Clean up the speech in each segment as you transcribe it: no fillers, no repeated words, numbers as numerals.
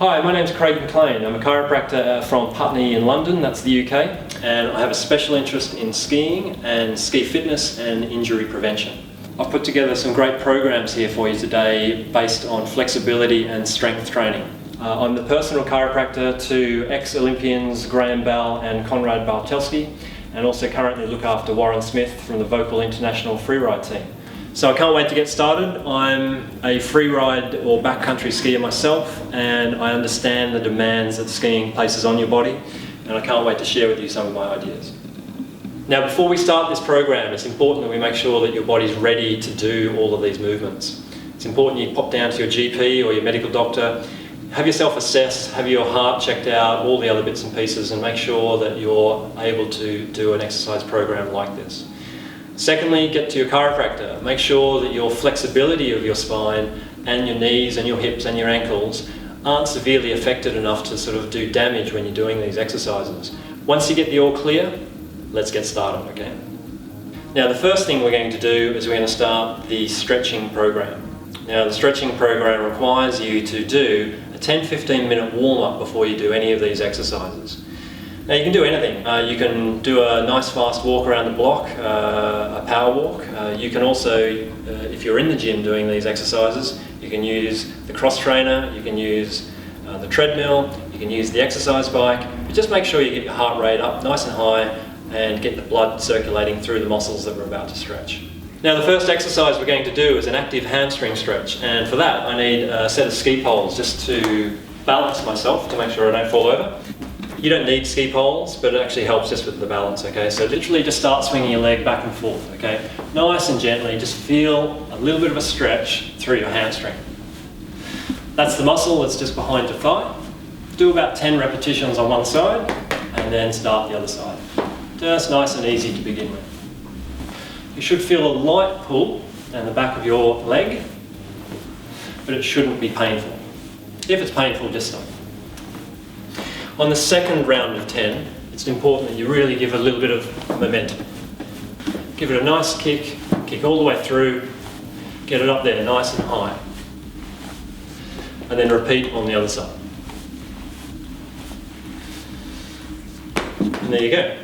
Hi, my name's Craig McLean. I'm a chiropractor from Putriey in London, that's the UK, and I have a special interest in skiing and ski fitness and injury prevention. I've put together some great programs here for you today based on flexibility and strength training. I'm the personal chiropractor to ex-Olympians Graham Bell and Konrad Bartelski, and also currently look after Warren Smith from the Volkl International Freeride team. So I can't wait to get started. I'm a freeride or backcountry skier myself, and I understand the demands that skiing places on your body, and I can't wait to share with you some of my ideas. Now, before we start this program, it's important that we make sure that your body's ready to do all of these movements. It's important you pop down to your GP or your medical doctor, have yourself assessed, have your heart checked out, all the other bits and pieces, and make sure that you're able to do an exercise program like this. Secondly, get to your chiropractor. Make sure that your flexibility of your spine and your knees and your hips and your ankles aren't severely affected enough to sort of do damage when you're doing these exercises. Once you get the all clear, let's get started, okay? Now, the first thing we're going to do is we're going to start the stretching program. Now, the stretching program requires you to do a 10-15 minute warm-up before you do any of these exercises. Now, you can do anything. You can do a nice fast walk around the block, a power walk. You can also, if you're in the gym doing these exercises, you can use the cross trainer, you can use the treadmill, you can use the exercise bike, but just make sure you get your heart rate up nice and high and get the blood circulating through the muscles that we're about to stretch. Now, the first exercise we're going to do is an active hamstring stretch, and for that I need a set of ski poles just to balance myself to make sure I don't fall over. You don't need ski poles, but it actually helps just with the balance, okay? So literally just start swinging your leg back and forth, okay? Nice and gently, just feel a little bit of a stretch through your hamstring. That's the muscle that's just behind your thigh. Do about 10 repetitions on one side, and then start the other side. Just nice and easy to begin with. You should feel a light pull down the back of your leg, but it shouldn't be painful. If it's painful, just stop. On the second round of 10, it's important that you really give a little bit of momentum. Give it a nice kick all the way through, get it up there nice and high. And then repeat on the other side. And there you go.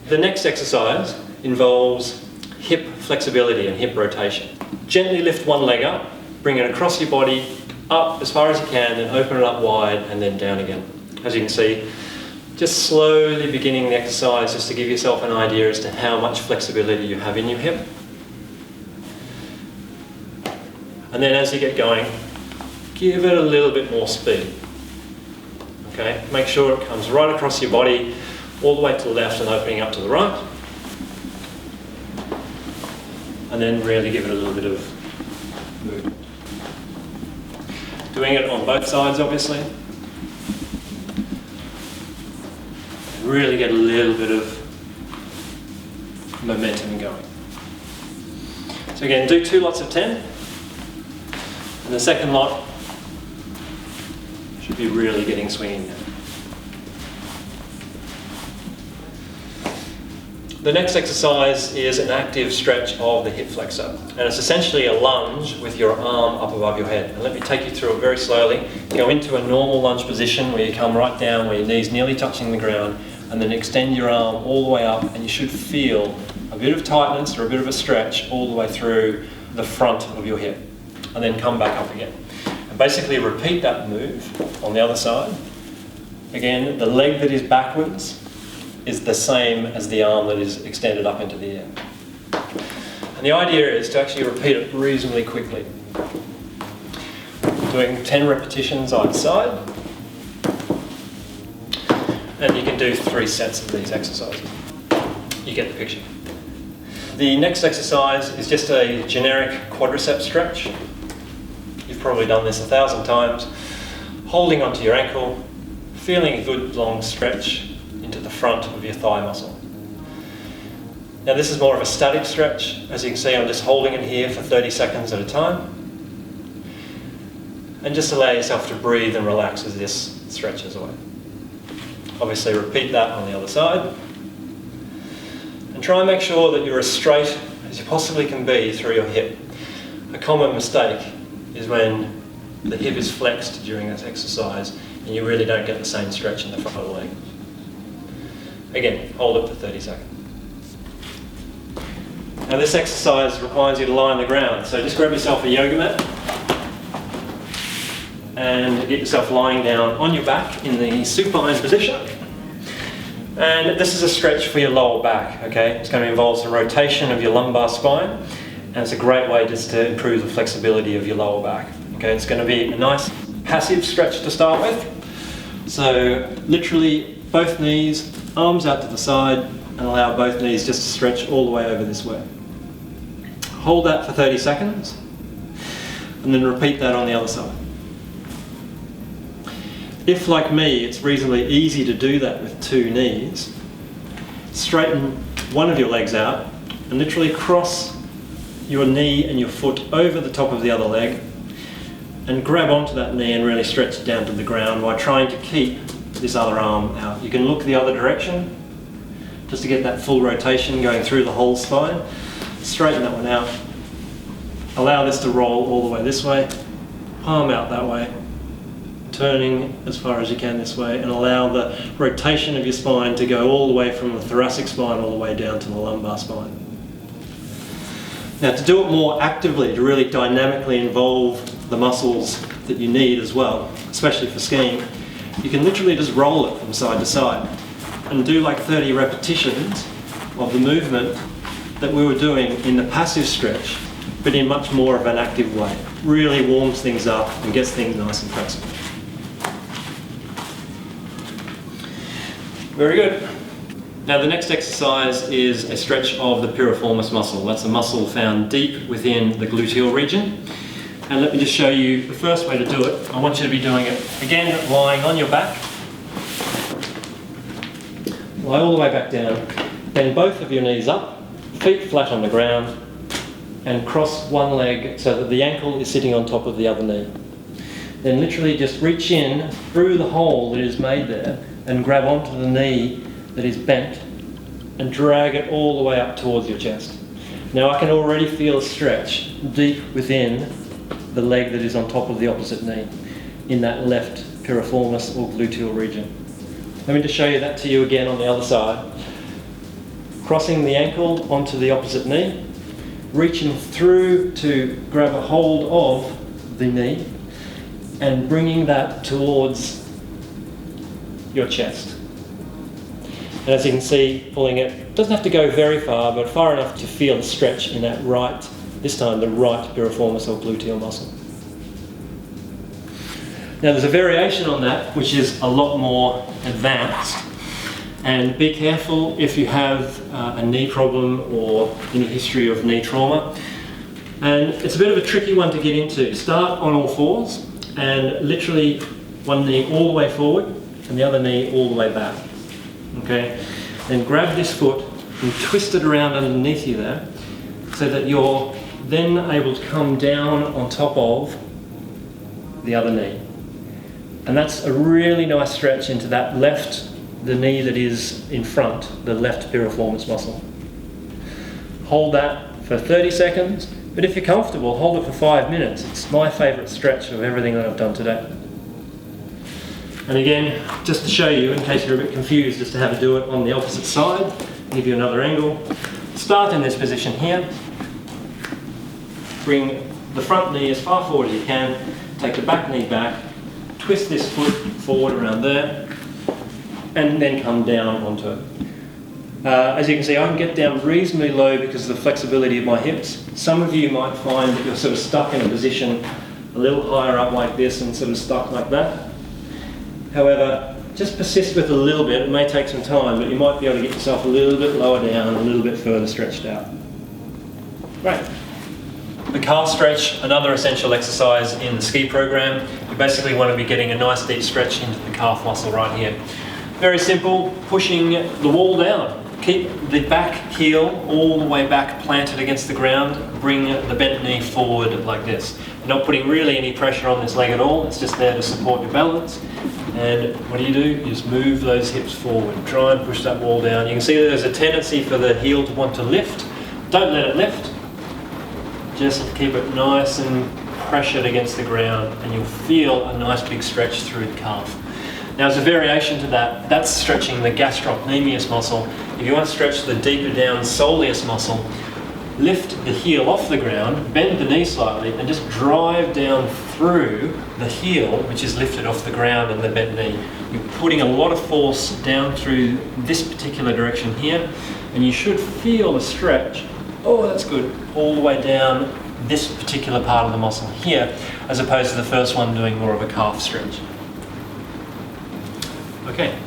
The next exercise involves hip flexibility and hip rotation. Gently lift one leg up, bring it across your body, up as far as you can, then open it up wide and then down again. As you can see, just slowly beginning the exercise just to give yourself an idea as to how much flexibility you have in your hip. And then as you get going, give it a little bit more speed. Okay, make sure it comes right across your body, all the way to the left and opening up to the right. And then really give it a little bit of movement. Doing it on both sides, obviously. Really get a little bit of momentum going. So again, do 2 lots of 10, and the second lot should be really getting swinging now. The next exercise is an active stretch of the hip flexor, and it's essentially a lunge with your arm up above your head. And let me take you through it very slowly. Go into a normal lunge position where you come right down, where your knees nearly touching the ground, and then extend your arm all the way up, and you should feel a bit of tightness or a bit of a stretch all the way through the front of your hip, and then come back up again. And basically repeat that move on the other side. Again, the leg that is backwards is the same as the arm that is extended up into the air. And the idea is to actually repeat it reasonably quickly. Doing 10 repetitions either side. And you can do 3 sets of these exercises. You get the picture. The next exercise is just a generic quadriceps stretch. You've probably done this 1,000 times. Holding onto your ankle, feeling a good long stretch into the front of your thigh muscle. Now, this is more of a static stretch. As you can see, I'm just holding it here for 30 seconds at a time. And just allow yourself to breathe and relax as this stretches away. Obviously, repeat that on the other side. And try and make sure that you're as straight as you possibly can be through your hip. A common mistake is when the hip is flexed during this exercise and you really don't get the same stretch in the front of the leg. Again, hold it for 30 seconds. Now this exercise requires you to lie on the ground, so just grab yourself a yoga mat and get yourself lying down on your back in the supine position. And this is a stretch for your lower back, okay? It's going to involve some rotation of your lumbar spine, and it's a great way just to improve the flexibility of your lower back. Okay, it's going to be a nice passive stretch to start with. So literally both knees, arms out to the side, and allow both knees just to stretch all the way over this way. Hold that for 30 seconds, and then repeat that on the other side. If, like me, it's reasonably easy to do that with two knees, straighten one of your legs out and literally cross your knee and your foot over the top of the other leg and grab onto that knee and really stretch it down to the ground while trying to keep this other arm out. You can look the other direction just to get that full rotation going through the whole spine. Straighten that one out. Allow this to roll all the way this way, palm out that way, turning as far as you can this way, and allow the rotation of your spine to go all the way from the thoracic spine all the way down to the lumbar spine. Now, to do it more actively, to really dynamically involve the muscles that you need as well, especially for skiing, you can literally just roll it from side to side and do like 30 repetitions of the movement that we were doing in the passive stretch, but in much more of an active way. Really warms things up and gets things nice and flexible. Very good. Now the next exercise is a stretch of the piriformis muscle. That's a muscle found deep within the gluteal region. And let me just show you the first way to do it. I want you to be doing it, again, lying on your back. Lie all the way back down. Bend both of your knees up, feet flat on the ground, and cross one leg so that the ankle is sitting on top of the other knee. Then literally just reach in through the hole that is made there and grab onto the knee that is bent and drag it all the way up towards your chest. Now I can already feel a stretch deep within the leg that is on top of the opposite knee in that left piriformis or gluteal region. Let me just show you that to you again on the other side. Crossing the ankle onto the opposite knee, reaching through to grab a hold of the knee and bringing that towards your chest. And as you can see, pulling it, doesn't have to go very far, but far enough to feel the stretch in that right, this time the right piriformis or gluteal muscle. Now there's a variation on that which is a lot more advanced, and be careful if you have a knee problem or any history of knee trauma. And it's a bit of a tricky one to get into. Start on all fours and literally one knee all the way forward and the other knee all the way back. Okay? Then grab this foot and twist it around underneath you there so that you're then able to come down on top of the other knee. And that's a really nice stretch into that left, the knee that is in front, the left piriformis muscle. Hold that for 30 seconds, but if you're comfortable, hold it for 5 minutes. It's my favourite stretch of everything that I've done today. And again, just to show you, in case you're a bit confused as to how to do it on the opposite side, give you another angle. Start in this position here. Bring the front knee as far forward as you can. Take the back knee back. Twist this foot forward around there. And then come down onto it. As you can see, I can get down reasonably low because of the flexibility of my hips. Some of you might find that you're sort of stuck in a position a little higher up like this and sort of stuck like that. However, just persist with a little bit. It may take some time, but you might be able to get yourself a little bit lower down, a little bit further stretched out. Right. The calf stretch, another essential exercise in the ski program. You basically want to be getting a nice deep stretch into the calf muscle right here. Very simple, pushing the wall down. Keep the back heel all the way back planted against the ground. Bring the bent knee forward like this. You're not putting really any pressure on this leg at all. It's just there to support your balance. And what do? You just move those hips forward. Try and push that wall down. You can see that there's a tendency for the heel to want to lift. Don't let it lift. Just keep it nice and pressured against the ground, and you'll feel a nice big stretch through the calf. Now, as a variation to that, that's stretching the gastrocnemius muscle. If you want to stretch the deeper down soleus muscle, lift the heel off the ground, bend the knee slightly, and just drive down through the heel, which is lifted off the ground and the bent knee. You're putting a lot of force down through this particular direction here, and you should feel a stretch. Oh, that's good. All the way down this particular part of the muscle here, as opposed to the first one doing more of a calf stretch. Okay,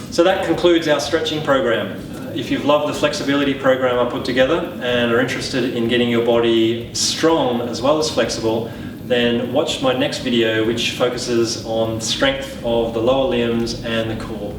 so that concludes our stretching program. If you've loved the flexibility program I put together and are interested in getting your body strong as well as flexible, then watch my next video, which focuses on strength of the lower limbs and the core.